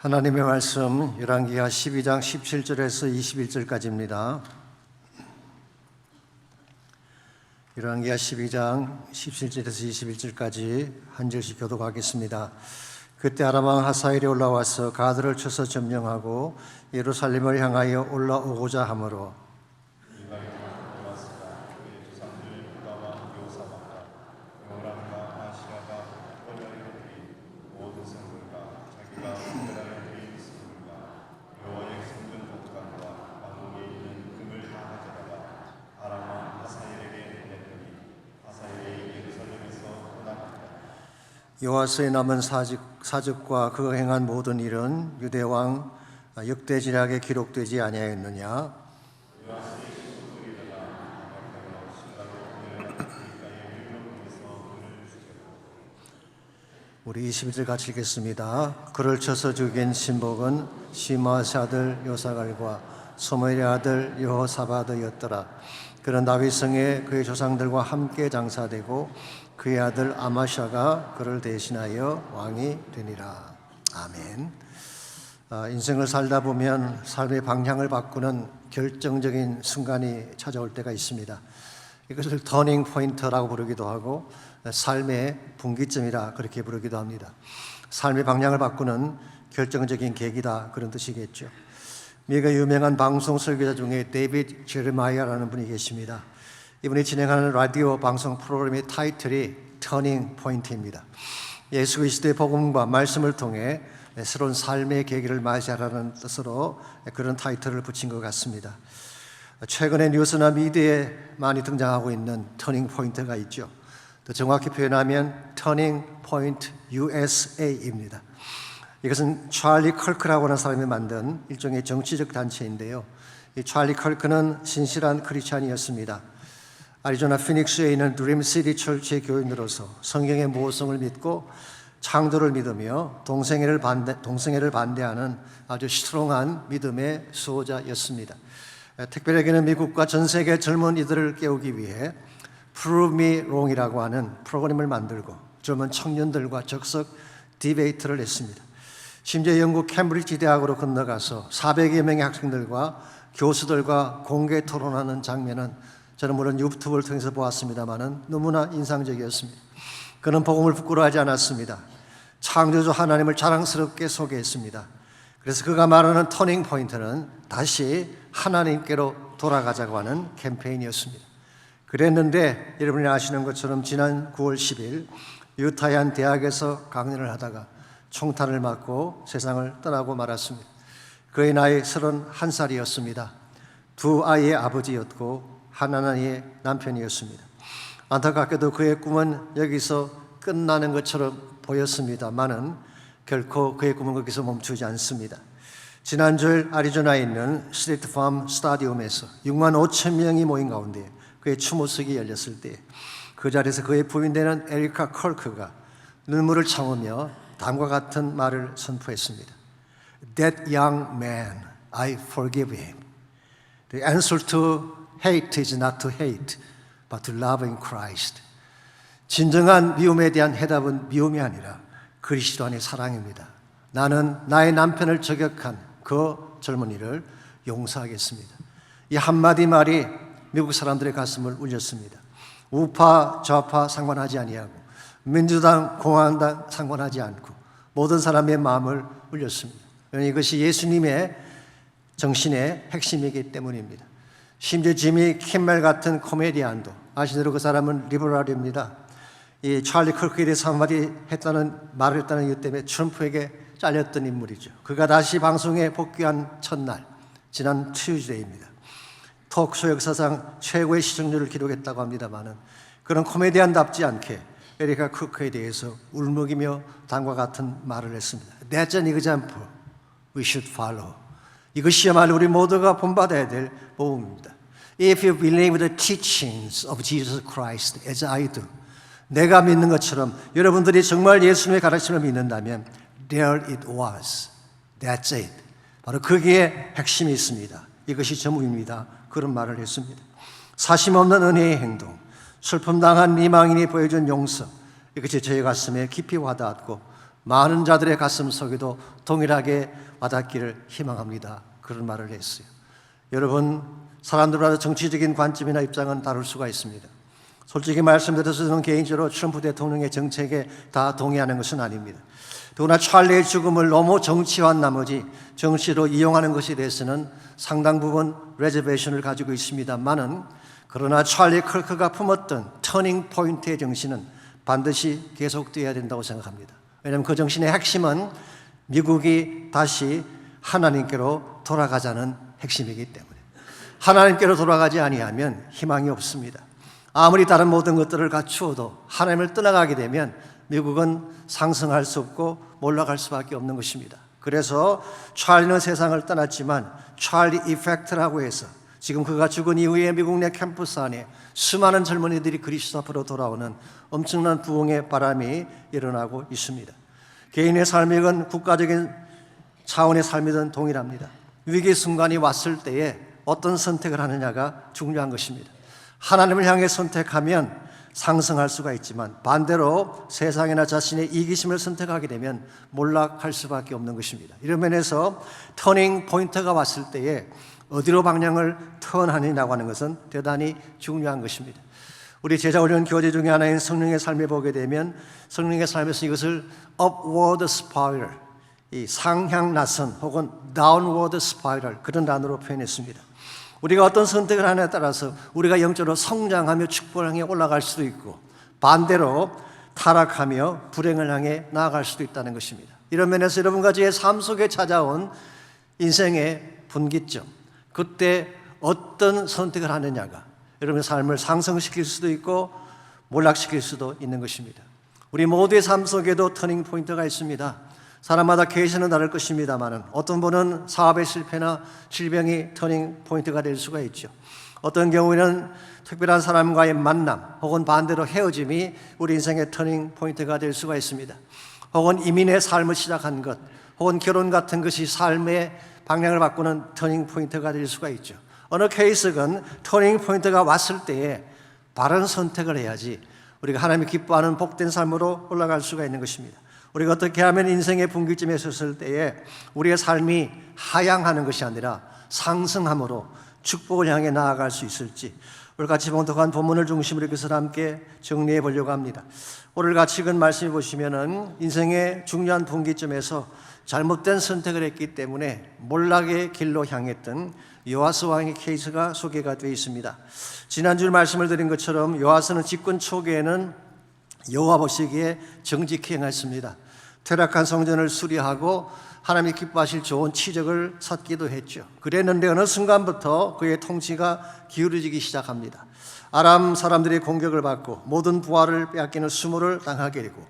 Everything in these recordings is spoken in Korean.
하나님의 말씀 열왕기하 12장 17절에서 21절까지입니다. 열왕기하 12장 17절에서 21절까지 한 절씩 교독하겠습니다. 그때 아람 왕 하사엘이 올라와서 가드를 쳐서 점령하고 예루살렘을 향하여 올라오고자 하므로 여호와서에 남은 사적과 그가 행한 모든 일은 유대왕 역대지략에 기록되지 아니하였느냐? 우리 21절 같이 읽겠습니다. 그를 쳐서 죽인 신복은 시므아의 아들 요사갈과 소므엘의 아들 여호사밧이었더라. 그는 다윗성에 그의 조상들과 함께 장사되고 그의 아들 아마샤가 그를 대신하여 왕이 되니라. 아멘. 인생을 살다 보면 삶의 방향을 바꾸는 결정적인 순간이 찾아올 때가 있습니다. 이것을 터닝 포인트라고 부르기도 하고 삶의 분기점이라 그렇게 부르기도 합니다. 삶의 방향을 바꾸는 결정적인 계기다, 그런 뜻이겠죠. 미국의 유명한 방송 설교자 중에 데이비드 제레마이아라는 분이 계십니다. 이분이 진행하는 라디오 방송 프로그램의 타이틀이 터닝 포인트입니다. 예수 그리스도의 복음과 말씀을 통해 새로운 삶의 계기를 맞이하라는 뜻으로 그런 타이틀을 붙인 것 같습니다. 최근에 뉴스나 미디어에 많이 등장하고 있는 터닝 포인트가 있죠. 더 정확히 표현하면 터닝 포인트 USA입니다. 이것은 찰리 컬크라고 하는 사람이 만든 일종의 정치적 단체인데요. 이 찰리 컬크는 신실한 크리스찬이었습니다. 애리조나 피닉스에 있는 드림시티 철치의 교인으로서 성경의 모성을 믿고 창조를 믿으며 동성애를 반대하는 아주 스트롱한 믿음의 수호자였습니다. 특별하게는 미국과 전 세계 젊은 이들을 깨우기 위해 Prove Me Wrong이라고 하는 프로그램을 만들고 젊은 청년들과 적극 디베이트를 했습니다. 심지어 영국 캠브리지 대학으로 건너가서 400여 명의 학생들과 교수들과 공개 토론하는 장면은 저는 물론 유튜브를 통해서 보았습니다마는 너무나 인상적이었습니다. 그는 복음을 부끄러워하지 않았습니다. 창조주 하나님을 자랑스럽게 소개했습니다. 그래서 그가 말하는 터닝 포인트는 다시 하나님께로 돌아가자고 하는 캠페인이었습니다. 그랬는데 여러분이 아시는 것처럼 지난 9월 10일 유타의 한 대학에서 강연을 하다가 총탄을 맞고 세상을 떠나고 말았습니다. 그의 나이 31살이었습니다. 두 아이의 아버지였고 하나님의 남편이었습니다. 안타깝게도 그의 꿈은 여기서 끝나는 것처럼 보였습니다만은 결코 그의 꿈은 거기서 멈추지 않습니다. 지난주일 애리조나에 있는 스테이트팜 스타디움에서 6만 5천 명이 모인 가운데 그의 추모식이 열렸을 때 그 자리에서 그의 부인되는 에리카 컬크가 눈물을 참으며 다음과 같은 말을 선포했습니다. That young man, I forgive him. The answer to hate is not to hate, but to love in Christ. 진정한 미움에 대한 해답은 미움이 아니라 그리스도 안의 사랑입니다. 나는 나의 남편을 저격한 그 젊은이를 용서하겠습니다. 이 한마디 말이 미국 사람들의 가슴을 울렸습니다. 우파 좌파 상관하지 아니하고 민주당 공화당 상관하지 않고 모든 사람의 마음을 울렸습니다. 이것이 예수님의 정신의 핵심이기 때문입니다. 심지어 지미 킴멜 같은 코미디언도 아시는 대로 그 사람은 리버럴입니다. 이 찰리 컬크에 대해서 한마디 말을 했다는 이유 때문에 트럼프에게 잘렸던 인물이죠. 그가 다시 방송에 복귀한 첫날 지난 투즈데이입니다. 톡쇼 역사상 최고의 시청률을 기록했다고 합니다마는 그런 코미디언답지 않게 에리카 컬크에 대해서 울먹이며 다음과 같은 말을 했습니다. That's an example we should follow. 이것이야말로 우리 모두가 본받아야 될 복음입니다. If you believe the teachings of Jesus Christ as I do, 내가 믿는 것처럼 여러분들이 정말 예수님의 가르침을 믿는다면 There it was. That's it. 바로 거기에 핵심이 있습니다. 이것이 전부입니다. 그런 말을 했습니다. 사심없는 은혜의 행동, 슬픔당한 미망인이 보여준 용서, 이것이 저의 가슴에 깊이 와닿았고 많은 자들의 가슴 속에도 동일하게 와닿기를 희망합니다. 그런 말을 했어요. 여러분, 사람들마다 정치적인 관점이나 입장은 다를 수가 있습니다. 솔직히 말씀드려서 저는 개인적으로 트럼프 대통령의 정책에 다 동의하는 것은 아닙니다. 더구나 찰리의 죽음을 너무 정치화한 나머지 정치로 이용하는 것에 대해서는 상당 부분 레저베이션을 가지고 있습니다만은, 그러나 찰리 클크가 품었던 터닝 포인트의 정신은 반드시 계속되어야 된다고 생각합니다. 왜냐하면 그 정신의 핵심은 미국이 다시 하나님께로 돌아가자는 핵심이기 때문에, 하나님께로 돌아가지 아니하면 희망이 없습니다. 아무리 다른 모든 것들을 갖추어도 하나님을 떠나가게 되면 미국은 상승할 수 없고 몰락할 수밖에 없는 것입니다. 그래서 찰리는 세상을 떠났지만 찰리 이펙트라고 해서 지금 그가 죽은 이후에 미국 내 캠퍼스 안에 수많은 젊은이들이 그리스도 앞으로 돌아오는 엄청난 부흥의 바람이 일어나고 있습니다. 개인의 삶이건 국가적인 차원의 삶이든 동일합니다. 위기 순간이 왔을 때에 어떤 선택을 하느냐가 중요한 것입니다. 하나님을 향해 선택하면 상승할 수가 있지만, 반대로 세상이나 자신의 이기심을 선택하게 되면 몰락할 수밖에 없는 것입니다. 이런 면에서 터닝 포인트가 왔을 때에 어디로 방향을 턴하느냐고 하는 것은 대단히 중요한 것입니다. 우리 제자훈련 교재 중에 하나인 성령의 삶에 보게 되면 성령의 삶에서 이것을 upward spiral, 이 상향 나선 혹은 downward spiral, 그런 단어로 표현했습니다. 우리가 어떤 선택을 하느냐에 따라서 우리가 영적으로 성장하며 축복을 향해 올라갈 수도 있고, 반대로 타락하며 불행을 향해 나아갈 수도 있다는 것입니다. 이런 면에서 여러분과 저의 삶 속에 찾아온 인생의 분기점, 그때 어떤 선택을 하느냐가 여러분의 삶을 상승시킬 수도 있고 몰락시킬 수도 있는 것입니다. 우리 모두의 삶 속에도 터닝 포인트가 있습니다. 사람마다 케이스는 다를 것입니다만, 어떤 분은 사업의 실패나 질병이 터닝 포인트가 될 수가 있죠. 어떤 경우에는 특별한 사람과의 만남 혹은 반대로 헤어짐이 우리 인생의 터닝 포인트가 될 수가 있습니다. 혹은 이민의 삶을 시작한 것, 혹은 결혼 같은 것이 삶의 방향을 바꾸는 터닝 포인트가 될 수가 있죠. 어느 케이스건 터닝 포인트가 왔을 때에 바른 선택을 해야지 우리가 하나님이 기뻐하는 복된 삶으로 올라갈 수가 있는 것입니다. 우리가 어떻게 하면 인생의 분기점에 섰을 때에 우리의 삶이 하향하는 것이 아니라 상승함으로 축복을 향해 나아갈 수 있을지, 오늘 같이 봉독한 본문을 중심으로 이것을 함께 정리해 보려고 합니다. 오늘 같이 읽은 말씀을 보시면은 인생의 중요한 분기점에서 잘못된 선택을 했기 때문에 몰락의 길로 향했던 요아스 왕의 케이스가 소개가 되어 있습니다. 지난주 말씀을 드린 것처럼 요아스는 집권 초기에는 여호와 보시기에 정직히 행했습니다. 퇴락한 성전을 수리하고 하나님이 기뻐하실 좋은 치적을 찾기도 했죠. 그랬는데 어느 순간부터 그의 통치가 기울어지기 시작합니다. 아람 사람들의 공격을 받고 모든 부하를 빼앗기는 수모를 당하게 되고,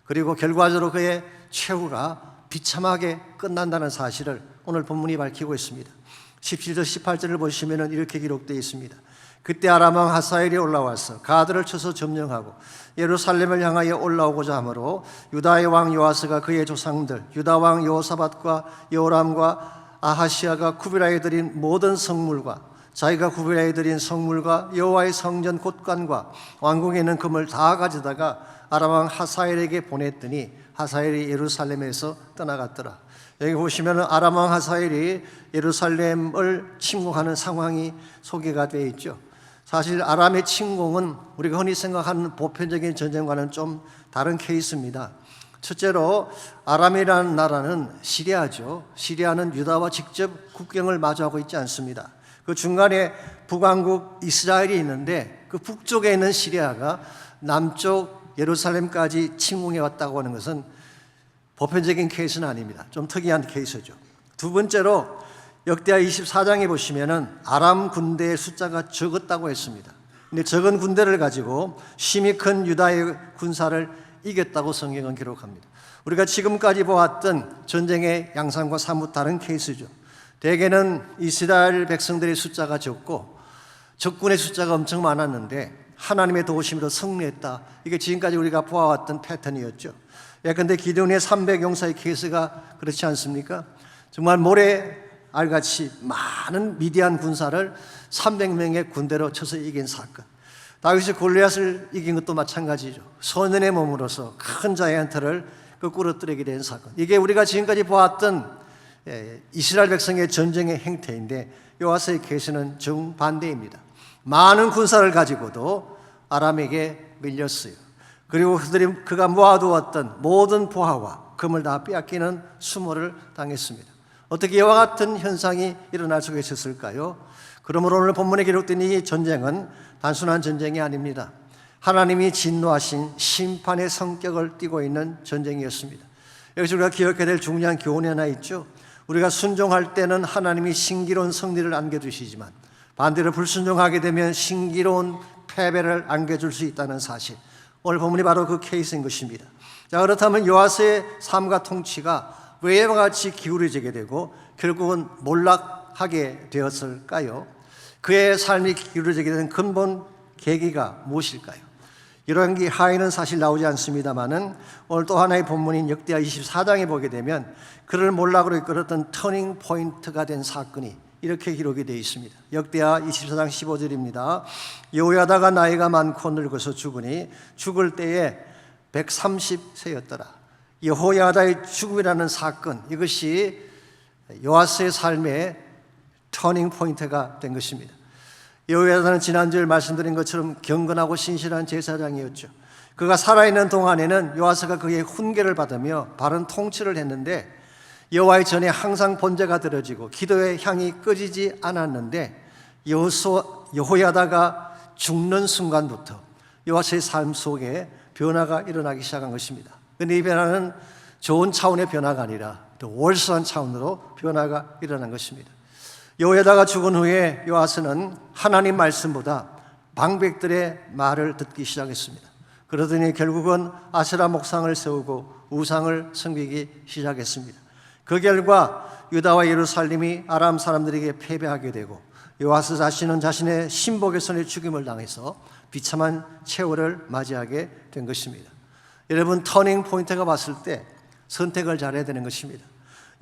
그리고 결과적으로 그의 최후가 비참하게 끝난다는 사실을 오늘 본문이 밝히고 있습니다. 17절 18절을 보시면 이렇게 기록되어 있습니다. 그때 아람 왕 하사엘이 올라와서 가드를 쳐서 점령하고 예루살렘을 향하여 올라오고자 하므로 유다의 왕 요아스가 그의 조상들 유다 왕 여호사밧과 여호람과 아하시아가 구비라에 드린 모든 성물과 자기가 구비라에 드린 성물과 여호와의 성전 곳간과 왕궁에 있는 금을 다 가져다가 아람 왕 하사엘에게 보냈더니 하사엘이 예루살렘에서 떠나갔더라. 여기 보시면 아람 왕 하사엘이 예루살렘을 침공하는 상황이 소개가 되어 있죠. 사실 아람의 침공은 우리가 흔히 생각하는 보편적인 전쟁과는 좀 다른 케이스입니다. 첫째로 아람이라는 나라는 시리아죠. 시리아는 유다와 직접 국경을 마주하고 있지 않습니다. 그 중간에 북왕국 이스라엘이 있는데 그 북쪽에 있는 시리아가 남쪽 예루살렘까지 침공해 왔다고 하는 것은 보편적인 케이스는 아닙니다. 좀 특이한 케이스죠. 두 번째로 역대하 24장에 보시면은 아람 군대의 숫자가 적었다고 했습니다. 근데 적은 군대를 가지고 심히 큰 유다의 군사를 이겼다고 성경은 기록합니다. 우리가 지금까지 보았던 전쟁의 양상과 사뭇 다른 케이스죠. 대개는 이스라엘 백성들의 숫자가 적고 적군의 숫자가 엄청 많았는데 하나님의 도우심으로 승리했다. 이게 지금까지 우리가 보아왔던 패턴이었죠. 예컨대 기드온의 300용사의 케이스가 그렇지 않습니까? 정말 모래알같이 많은 미디안 군사를 300명의 군대로 쳐서 이긴 사건. 다윗이 골리앗을 이긴 것도 마찬가지죠. 소년의 몸으로서 큰 자이언트를 거꾸로 뜨리게 된 사건. 이게 우리가 지금까지 보았던 이스라엘 백성의 전쟁의 행태인데 여호와서의 계시는 정반대입니다. 많은 군사를 가지고도 아람에게 밀렸어요. 그리고 그가 모아두었던 모든 보화와 금을 다 빼앗기는 수모를 당했습니다. 어떻게 이와 같은 현상이 일어날 수가 있었을까요? 그러므로 오늘 본문에 기록된 이 전쟁은 단순한 전쟁이 아닙니다. 하나님이 진노하신 심판의 성격을 띠고 있는 전쟁이었습니다. 여기서 우리가 기억해야 될 중요한 교훈이 하나 있죠. 우리가 순종할 때는 하나님이 신기로운 승리를 안겨주시지만 반대로 불순종하게 되면 신기로운 패배를 안겨줄 수 있다는 사실, 오늘 본문이 바로 그 케이스인 것입니다. 자, 그렇다면 요아스의 삶과 통치가 왜 이와 같이 기울어지게 되고 결국은 몰락하게 되었을까요? 그의 삶이 기울어지게 된 근본 계기가 무엇일까요? 이러한 게 하에는 사실 나오지 않습니다만은 오늘 또 하나의 본문인 역대하 24장에 보게 되면 그를 몰락으로 이끌었던 터닝 포인트가 된 사건이 이렇게 기록이 되어 있습니다. 역대하 24장 15절입니다. 여호야다가 나이가 많고 늙어서 죽으니 죽을 때에 130세였더라. 여호야다의 죽음이라는 사건, 이것이 요아스의 삶의 터닝 포인트가 된 것입니다. 여호야다는 지난주에 말씀드린 것처럼 경건하고 신실한 제사장이었죠. 그가 살아있는 동안에는 요아스가 그의 훈계를 받으며 바른 통치를 했는데 여호와의 전에 항상 번제가 드려지고 기도의 향이 꺼지지 않았는데 여호야다가 죽는 순간부터 요아스의 삶 속에 변화가 일어나기 시작한 것입니다. 그런데 이 변화는 좋은 차원의 변화가 아니라 더 월스한 차원으로 변화가 일어난 것입니다. 여호야다가 죽은 후에 요아스는 하나님 말씀보다 방백들의 말을 듣기 시작했습니다. 그러더니 결국은 아세라 목상을 세우고 우상을 섬기기 시작했습니다. 그 결과 유다와 예루살렘이 아람 사람들에게 패배하게 되고 요아스 자신은 자신의 신복의 손에 죽임을 당해서 비참한 최후를 맞이하게 된 것입니다. 여러분, 터닝 포인트가 왔을 때 선택을 잘해야 되는 것입니다.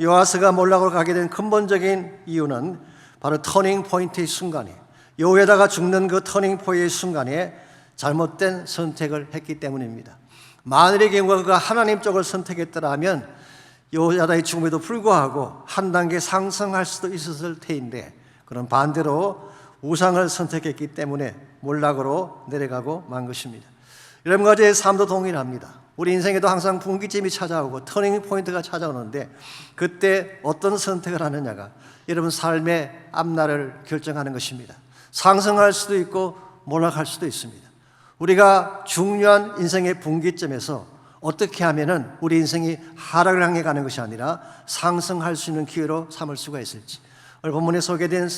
요아스가 몰락으로 가게 된 근본적인 이유는 바로 터닝 포인트의 순간에, 여호야다가 죽는 그 터닝 포인트의 순간에 잘못된 선택을 했기 때문입니다. 만일의 경우가 그가 하나님 쪽을 선택했더라면 여호야다의 죽음에도 불구하고 한 단계 상승할 수도 있었을 테인데, 그런 반대로 우상을 선택했기 때문에 몰락으로 내려가고 만 것입니다. 여러분 가지의 삶도 동일합니다. 우리 인생에도 항상 분기점이 찾아오고 터닝 포인트가 찾아오는데 그때 어떤 선택을 하느냐가 여러분 삶의 앞날을 결정하는 것입니다. 상승할 수도 있고 몰락할 수도 있습니다. 우리가 중요한 인생의 분기점에서 어떻게 하면은 우리 인생이 하락을 향해 가는 것이 아니라 상승할 수 있는 기회로 삼을 수가 있을지, 오늘 본문에 소개된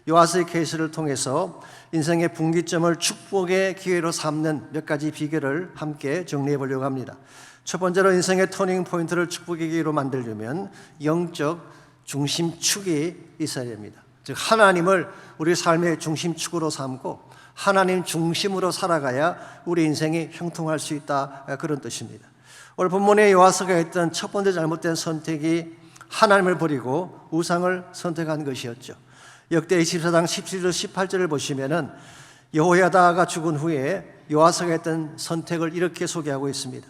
요아스의 케이스를 통해서 인생의 분기점을 축복의 기회로 삼는 몇 가지 비결을 함께 정리해 보려고 합니다. 첫 번째로 인생의 터닝 포인트를 축복의 기회로 만들려면 영적 중심축이 있어야 됩니다. 즉 하나님을 우리 삶의 중심축으로 삼고 하나님 중심으로 살아가야 우리 인생이 형통할 수 있다, 그런 뜻입니다. 오늘 본문에 요아스가 했던 첫 번째 잘못된 선택이 하나님을 버리고 우상을 선택한 것이었죠. 역대 24장 17절 18절을 보시면은 여호야다가 죽은 후에 요아스가 했던 선택을 이렇게 소개하고 있습니다.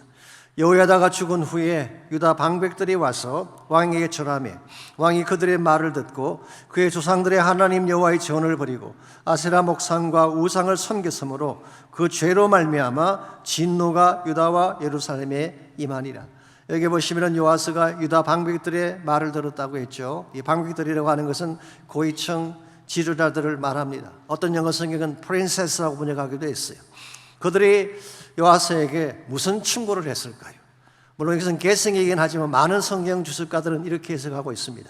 여호야다가 죽은 후에 유다 방백들이 와서 왕에게 절하매 왕이 그들의 말을 듣고 그의 조상들의 하나님 여호와의 전을 버리고 아세라 목상과 우상을 섬겼으므로 그 죄로 말미암아 진노가 유다와 예루살렘에 임하니라. 여기 보시면 요아스가 유다 방백들의 말을 들었다고 했죠. 이 방백들이라고 하는 것은 고위층 지도자들을 말합니다. 어떤 영어 성경은 프린세스라고 번역하기도 했어요. 그들이 요아스에게 무슨 충고를 했을까요? 물론 이것은 개성이긴 하지만 많은 성경 주석가들은 이렇게 해석하고 있습니다.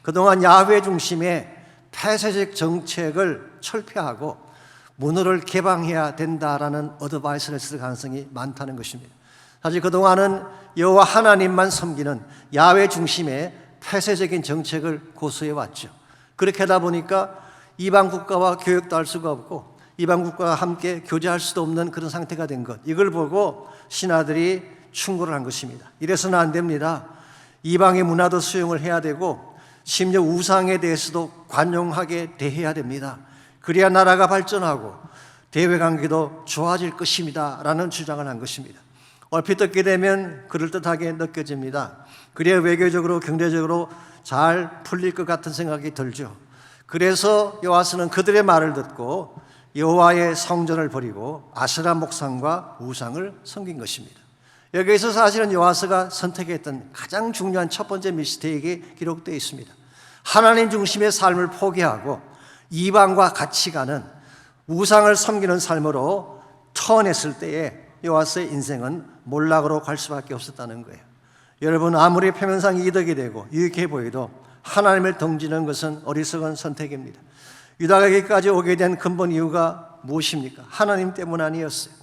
그동안 야훼 중심의 폐쇄적 정책을 철폐하고 문호를 개방해야 된다라는 어드바이스를 쓸 가능성이 많다는 것입니다. 사실 그동안은 여호와 하나님만 섬기는 야훼 중심의 폐쇄적인 정책을 고수해 왔죠. 그렇게 하다 보니까 이방 국가와 교역도 할 수가 없고 이방 국가와 함께 교제할 수도 없는 그런 상태가 된 것, 이걸 보고 신하들이 충고를 한 것입니다. 이래서는 안 됩니다. 이방의 문화도 수용을 해야 되고 심지어 우상에 대해서도 관용하게 대해야 됩니다. 그래야 나라가 발전하고 대외관계도 좋아질 것입니다 라는 주장을 한 것입니다. 얼핏 듣게 되면 그럴듯하게 느껴집니다. 그래야 외교적으로 경제적으로 잘 풀릴 것 같은 생각이 들죠. 그래서 요아스는 그들의 말을 듣고 여호와의 성전을 버리고 아세라 목상과 우상을 섬긴 것입니다. 여기에서 사실은 요아스가 선택했던 가장 중요한 첫 번째 미스테이크가 기록되어 있습니다. 하나님 중심의 삶을 포기하고 이방과 같이 가는 우상을 섬기는 삶으로 턴했을 때에 요아스의 인생은 몰락으로 갈 수밖에 없었다는 거예요. 여러분, 아무리 표면상 이득이 되고 유익해 보여도 하나님을 등지는 것은 어리석은 선택입니다. 유다가 여기까지 오게 된 근본 이유가 무엇입니까? 하나님 때문 아니었어요.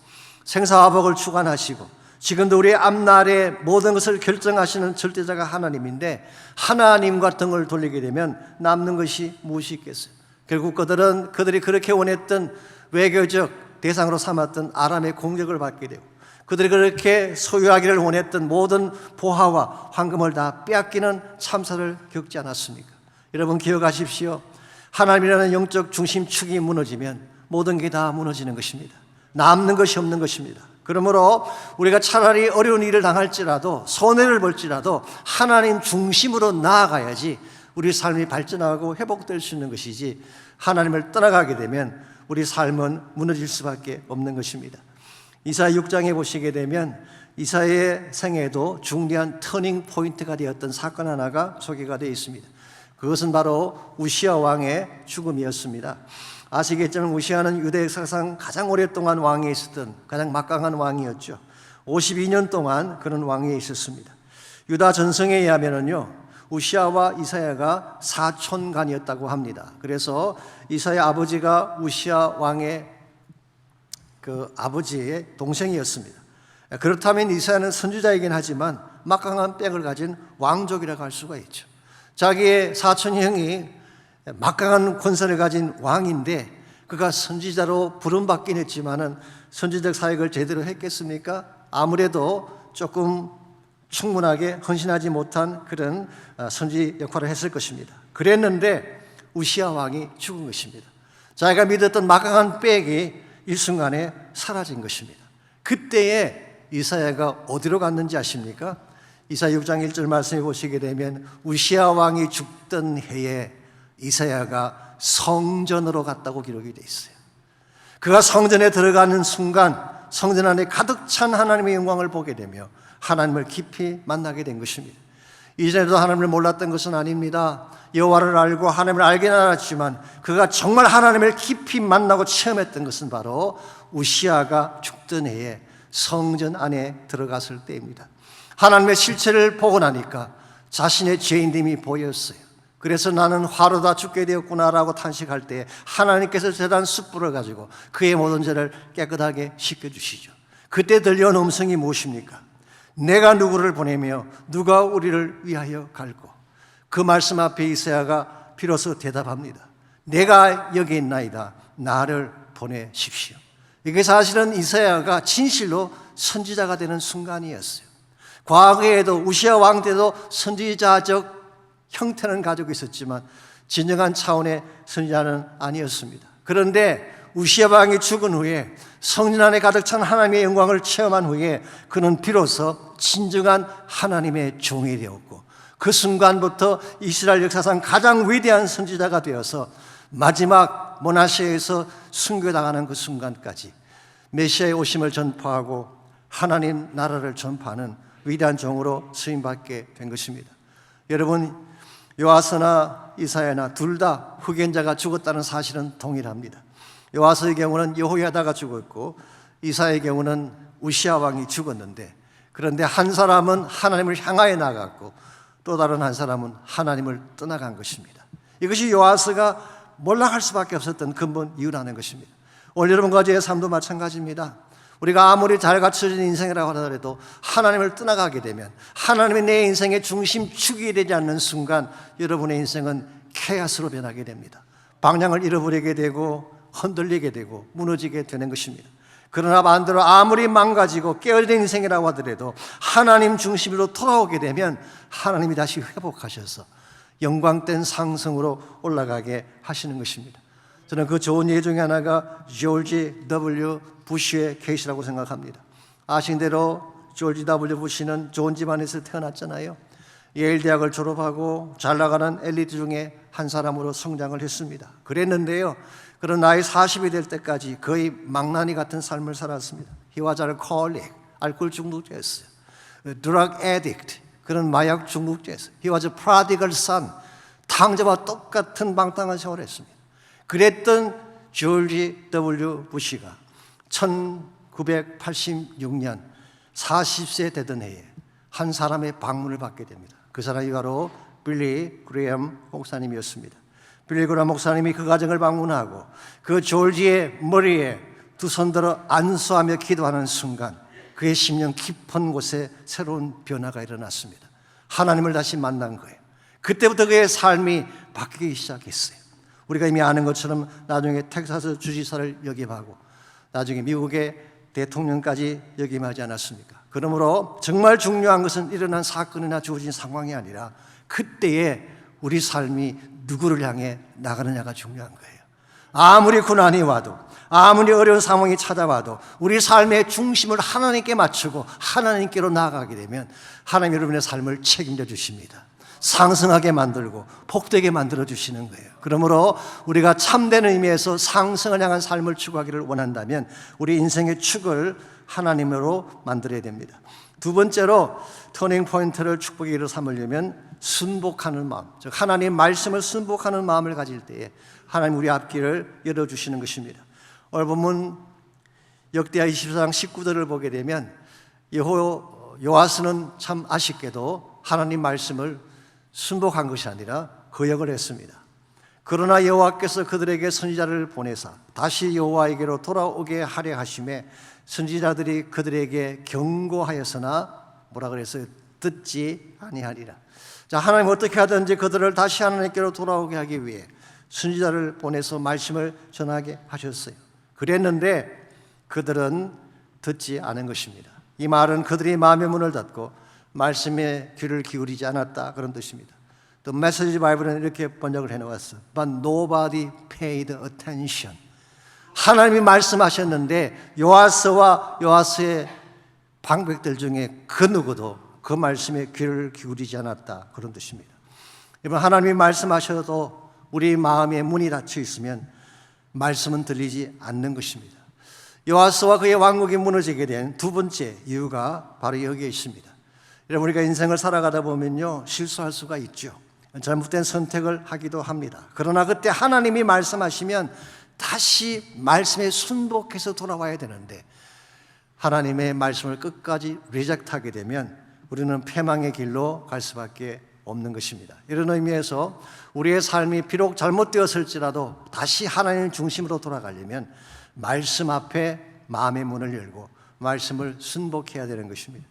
생사화복을 주관하시고 지금도 우리의 앞날의 모든 것을 결정하시는 절대자가 하나님인데 하나님과 등을 돌리게 되면 남는 것이 무엇이 있겠어요? 결국 그들이 그렇게 원했던 외교적 대상으로 삼았던 아람의 공격을 받게 되고 그들이 그렇게 소유하기를 원했던 모든 보화와 황금을 다 빼앗기는 참사를 겪지 않았습니까? 여러분 기억하십시오. 하나님이라는 영적 중심축이 무너지면 모든 게 다 무너지는 것입니다. 남는 것이 없는 것입니다. 그러므로 우리가 차라리 어려운 일을 당할지라도 손해를 볼지라도 하나님 중심으로 나아가야지 우리 삶이 발전하고 회복될 수 있는 것이지 하나님을 떠나가게 되면 우리 삶은 무너질 수밖에 없는 것입니다. 이사야 6장에 보시게 되면 이사야의 생애에도 중대한 터닝 포인트가 되었던 사건 하나가 소개가 되어 있습니다. 그것은 바로 우시야 왕의 죽음이었습니다. 아시겠지만 우시야는 유대 역사상 가장 오랫동안 왕위에 있었던 가장 막강한 왕이었죠. 52년 동안 그런 왕위에 있었습니다. 유다 전성에 의하면요, 우시야와 이사야가 사촌간이었다고 합니다. 그래서 이사야 아버지가 우시야 왕의 그 아버지의 동생이었습니다. 그렇다면 이사야는 선지자이긴 하지만 막강한 백을 가진 왕족이라고 할 수가 있죠. 자기의 사촌형이 막강한 권세를 가진 왕인데 그가 선지자로 부름받긴 했지만은 선지적 사역을 제대로 했겠습니까? 아무래도 조금 충분하게 헌신하지 못한 그런 선지 역할을 했을 것입니다. 그랬는데 우시야 왕이 죽은 것입니다. 자기가 믿었던 막강한 백이 일순간에 사라진 것입니다. 그때에 이사야가 어디로 갔는지 아십니까? 이사야 6장 1절 말씀해 보시게 되면 우시야 왕이 죽던 해에 이사야가 성전으로 갔다고 기록이 되어 있어요. 그가 성전에 들어가는 순간 성전 안에 가득 찬 하나님의 영광을 보게 되며 하나님을 깊이 만나게 된 것입니다. 이전에도 하나님을 몰랐던 것은 아닙니다. 여호와를 알고 하나님을 알긴 알았지만 그가 정말 하나님을 깊이 만나고 체험했던 것은 바로 우시야가 죽던 해에 성전 안에 들어갔을 때입니다. 하나님의 실체를 보고 나니까 자신의 죄인됨이 보였어요. 그래서 나는 화로다 죽게 되었구나라고 탄식할 때 하나님께서 재단 숯불을 가지고 그의 모든 죄를 깨끗하게 씻겨주시죠. 그때 들려온 음성이 무엇입니까? 내가 누구를 보내며 누가 우리를 위하여 갈고. 그 말씀 앞에 이사야가 비로소 대답합니다. 내가 여기 있나이다. 나를 보내십시오. 이게 사실은 이사야가 진실로 선지자가 되는 순간이었어요. 과거에도 우시야 왕 때도 선지자적 형태는 가지고 있었지만 진정한 차원의 선지자는 아니었습니다. 그런데 우시야 왕이 죽은 후에 성전 안에 가득 찬 하나님의 영광을 체험한 후에 그는 비로소 진정한 하나님의 종이 되었고 그 순간부터 이스라엘 역사상 가장 위대한 선지자가 되어서 마지막 모나시아에서 순교당하는 그 순간까지 메시아의 오심을 전파하고 하나님 나라를 전파하는 위대한 종으로 쓰임받게 된 것입니다. 여러분, 요아스나 이사야나 둘 다 후견자가 죽었다는 사실은 동일합니다. 요아스의 경우는 여호야다가 죽었고 이사야의 경우는 우시야 왕이 죽었는데 그런데 한 사람은 하나님을 향하여 나갔고 또 다른 한 사람은 하나님을 떠나간 것입니다. 이것이 요아스가 몰락할 수밖에 없었던 근본 이유라는 것입니다. 오늘 여러분과 저의 삶도 마찬가지입니다. 우리가 아무리 잘 갖춰진 인생이라고 하더라도 하나님을 떠나가게 되면 하나님이 내 인생의 중심축이 되지 않는 순간 여러분의 인생은 케아스로 변하게 됩니다. 방향을 잃어버리게 되고 흔들리게 되고 무너지게 되는 것입니다. 그러나 반대로 아무리 망가지고 깨어진 인생이라고 하더라도 하나님 중심으로 돌아오게 되면 하나님이 다시 회복하셔서 영광된 상승으로 올라가게 하시는 것입니다. 저는 그 좋은 예 중에 하나가 조지 W. 부시의 케이스라고 생각합니다. 아신 대로 조지 W. 부시는 좋은 집안에서 태어났잖아요. 예일 대학을 졸업하고 잘 나가는 엘리트 중에 한 사람으로 성장을 했습니다. 그랬는데요, 그런 나이 40이 될 때까지 거의 망나니 같은 삶을 살았습니다. He was an alcoholic, 알코올 중독자였어요. Drug addict, 그런 마약 중독자였어요. He was a prodigal son, 탕자와 똑같은 방탕한 생활을 했습니다. 그랬던 조지 W. 부시가 1986년 40세 되던 해에 한 사람의 방문을 받게 됩니다. 그 사람이 바로 빌리 그레엄 목사님이었습니다. 빌리 그레엄 목사님이 그 가정을 방문하고 그 졸지의 머리에 두 손 들어 안수하며 기도하는 순간 그의 심령 깊은 곳에 새로운 변화가 일어났습니다. 하나님을 다시 만난 거예요. 그때부터 그의 삶이 바뀌기 시작했어요. 우리가 이미 아는 것처럼 나중에 텍사스 주지사를 역임하고 나중에 미국의 대통령까지 역임하지 않았습니까? 그러므로 정말 중요한 것은 일어난 사건이나 주어진 상황이 아니라 그때의 우리 삶이 누구를 향해 나가느냐가 중요한 거예요. 아무리 고난이 와도, 아무리 어려운 상황이 찾아와도 우리 삶의 중심을 하나님께 맞추고 하나님께로 나아가게 되면 하나님 여러분의 삶을 책임져 주십니다. 상승하게 만들고 복되게 만들어 주시는 거예요. 그러므로 우리가 참된 의미에서 상승을 향한 삶을 추구하기를 원한다면 우리 인생의 축을 하나님으로 만들어야 됩니다. 두 번째로 터닝 포인트를 축복의 길로 삼으려면 순복하는 마음, 즉 하나님 말씀을 순복하는 마음을 가질 때에 하나님 우리 앞길을 열어주시는 것입니다. 오늘 본문 역대하 24장 19절을 보게 되면 요아스는 참 아쉽게도 하나님 말씀을 순복한 것이 아니라 거역을 했습니다. 그러나 여호와께서 그들에게 선지자를 보내사 다시 여호와에게로 돌아오게 하려 하심에 선지자들이 그들에게 경고하였으나 뭐라 그랬어요? 듣지 아니하리라. 자, 하나님 어떻게 하든지 그들을 다시 하나님께로 돌아오게 하기 위해 선지자를 보내서 말씀을 전하게 하셨어요. 그랬는데 그들은 듣지 않은 것입니다. 이 말은 그들이 마음의 문을 닫고 말씀에 귀를 기울이지 않았다, 그런 뜻입니다. 또 메시지 바이블은 이렇게 번역을 해놓았어요. But nobody paid attention. 하나님이 말씀하셨는데 요아스와 요아스의 방백들 중에 그 누구도 그 말씀에 귀를 기울이지 않았다, 그런 뜻입니다. 여러분, 하나님이 말씀하셔도 우리 마음에 문이 닫혀 있으면 말씀은 들리지 않는 것입니다. 요아스와 그의 왕국이 무너지게 된 두 번째 이유가 바로 여기에 있습니다. 여러분, 우리가 인생을 살아가다 보면요, 실수할 수가 있죠. 잘못된 선택을 하기도 합니다. 그러나 그때 하나님이 말씀하시면 다시 말씀에 순복해서 돌아와야 되는데 하나님의 말씀을 끝까지 리젝트하게 되면 우리는 패망의 길로 갈 수밖에 없는 것입니다. 이런 의미에서 우리의 삶이 비록 잘못되었을지라도 다시 하나님 중심으로 돌아가려면 말씀 앞에 마음의 문을 열고 말씀을 순복해야 되는 것입니다.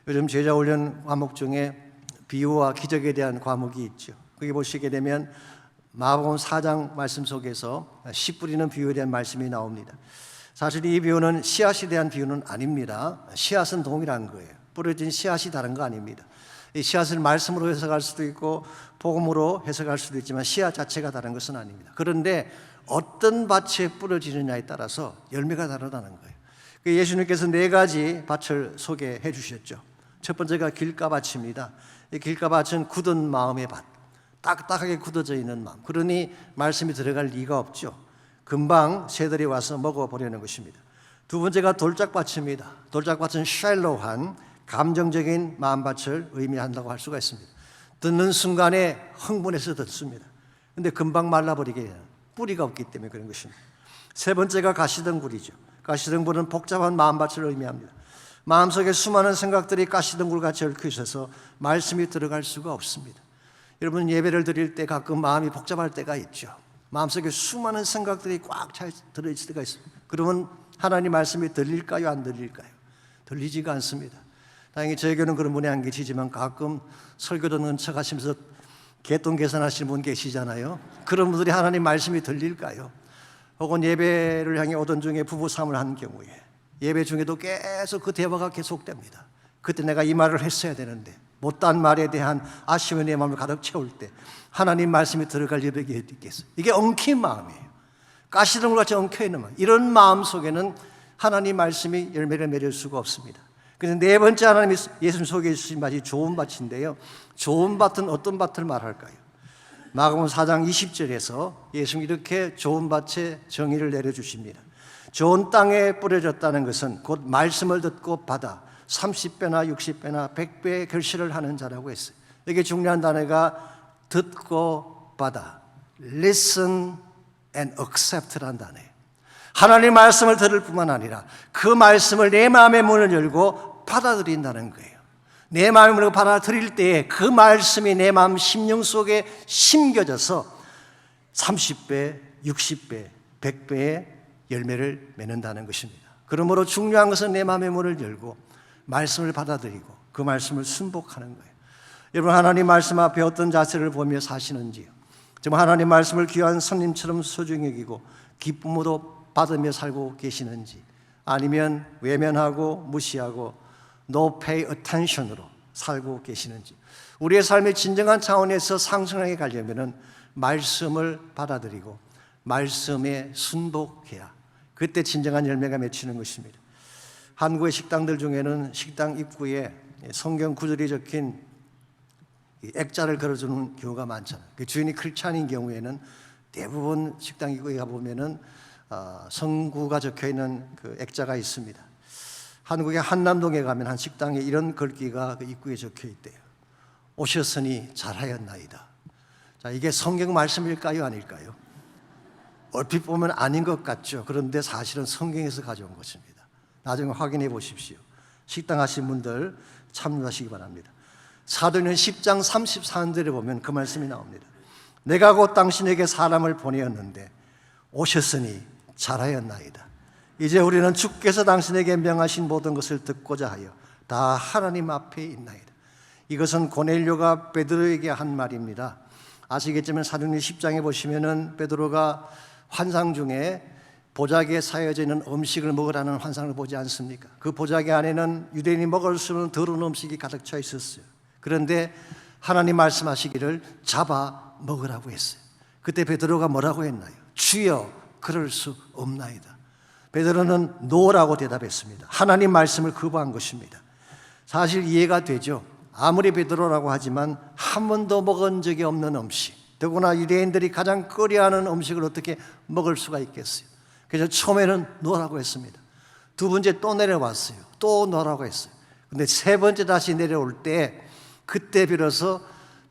요즘 제자훈련 과목 중에 비유와 기적에 대한 과목이 있죠. 거기 보시게 되면 마가복음 4장 말씀 속에서 씨 뿌리는 비유에 대한 말씀이 나옵니다. 사실 이 비유는 씨앗에 대한 비유는 아닙니다. 씨앗은 동일한 거예요. 뿌려진 씨앗이 다른 거 아닙니다. 이 씨앗을 말씀으로 해석할 수도 있고 복음으로 해석할 수도 있지만 씨앗 자체가 다른 것은 아닙니다. 그런데 어떤 밭에 뿌려지느냐에 따라서 열매가 다르다는 거예요. 예수님께서 네 가지 밭을 소개해 주셨죠. 첫 번째가 길가밭입니다. 이 길가밭은 굳은 마음의 밭, 딱딱하게 굳어져 있는 마음. 그러니 말씀이 들어갈 리가 없죠. 금방 새들이 와서 먹어버리는 것입니다. 두 번째가 돌짝밭입니다. 돌짝밭은 샬로우한 감정적인 마음밭을 의미한다고 할 수가 있습니다. 듣는 순간에 흥분해서 듣습니다. 그런데 금방 말라버리게 해요. 뿌리가 없기 때문에 그런 것입니다. 세 번째가 가시덩굴이죠. 가시덩굴은 복잡한 마음밭을 의미합니다. 마음속에 수많은 생각들이 가시덩굴같이 얽혀 있어서 말씀이 들어갈 수가 없습니다. 여러분, 예배를 드릴 때 가끔 마음이 복잡할 때가 있죠. 마음속에 수많은 생각들이 꽉 차 들어있을 때가 있습니다. 그러면 하나님 말씀이 들릴까요, 안 들릴까요? 들리지가 않습니다. 다행히 저에게는 그런 분이 안 계시지만 가끔 설교 듣는 척 하시면서 개똥 계산하시는 분 계시잖아요. 그런 분들이 하나님 말씀이 들릴까요? 혹은 예배를 향해 오던 중에 부부싸움을 하는 경우에 예배 중에도 계속 그 대화가 계속됩니다. 그때 내가 이 말을 했어야 되는데 못한 말에 대한 아쉬움이 내 마음을 가득 채울 때 하나님 말씀이 들어갈 여백이 있겠어요. 이게 엉킨 마음이에요. 가시덩굴같이 엉켜있는 마음. 이런 마음 속에는 하나님 말씀이 열매를 맺을 수가 없습니다. 그래서 네 번째 하나님이 예수님 소개해 주신 밭이 좋은 밭인데요. 좋은 밭은 어떤 밭을 말할까요? 마가복음 4장 20절에서 예수님이 이렇게 좋은 밭의 정의를 내려주십니다. 좋은 땅에 뿌려졌다는 것은 곧 말씀을 듣고 받아 30배나 60배나 100배의 결실을 하는 자라고 했어요. 여기 중요한 단어가 듣고 받아, listen and accept라는 단어예요. 하나님 말씀을 들을 뿐만 아니라 그 말씀을 내 마음의 문을 열고 받아들인다는 거예요. 내 마음의 문을 받아들일 때에 그 말씀이 내 마음 심령 속에 심겨져서 30배, 60배, 100배의 열매를 맺는다는 것입니다. 그러므로 중요한 것은 내 마음의 문을 열고 말씀을 받아들이고 그 말씀을 순복하는 거예요. 여러분, 하나님 말씀 앞에 어떤 자세를 보며 사시는지요? 정말 하나님 말씀을 귀한 손님처럼 소중히 여기고 기쁨으로 받으며 살고 계시는지, 아니면 외면하고 무시하고 no pay attention으로 살고 계시는지. 우리의 삶의 진정한 차원에서 상승하게 가려면 말씀을 받아들이고 말씀에 순복해야 그때 진정한 열매가 맺히는 것입니다. 한국의 식당들 중에는 식당 입구에 성경 구절이 적힌 액자를 걸어주는 경우가 많잖아요. 주인이 크리스찬인 경우에는 대부분 식당 입구에 가보면은 성구가 적혀 있는 그 액자가 있습니다. 한국의 한남동에 가면 한 식당에 이런 글귀가 그 입구에 적혀 있대요. 오셨으니 잘하였나이다. 자, 이게 성경 말씀일까요, 아닐까요? 얼핏 보면 아닌 것 같죠. 그런데 사실은 성경에서 가져온 것입니다. 나중에 확인해 보십시오. 식당 하신 분들 참여하시기 바랍니다. 사도행전 10장 34절에 보면 그 말씀이 나옵니다. 내가 곧 당신에게 사람을 보내었는데 오셨으니 잘하였나이다. 이제 우리는 주께서 당신에게 명하신 모든 것을 듣고자 하여 다 하나님 앞에 있나이다. 이것은 고넬료가 베드로에게 한 말입니다. 아시겠지만 사도행전 10장에 보시면은 베드로가 환상 중에 보자기에 쌓여져 있는 음식을 먹으라는 환상을 보지 않습니까? 그 보자기 안에는 유대인이 먹을 수 없는 더러운 음식이 가득 차 있었어요. 그런데 하나님 말씀하시기를 잡아 먹으라고 했어요. 그때 베드로가 뭐라고 했나요? 주여, 그럴 수 없나이다. 베드로는 노라고 대답했습니다. 하나님 말씀을 거부한 것입니다. 사실 이해가 되죠. 아무리 베드로라고 하지만 한 번도 먹은 적이 없는 음식, 더구나 유대인들이 가장 꺼려하는 음식을 어떻게 먹을 수가 있겠어요? 그래서 처음에는 노라고 했습니다. 두 번째 또 내려왔어요. 또 노라고 했어요. 근데 세 번째 다시 내려올 때 그때 비로소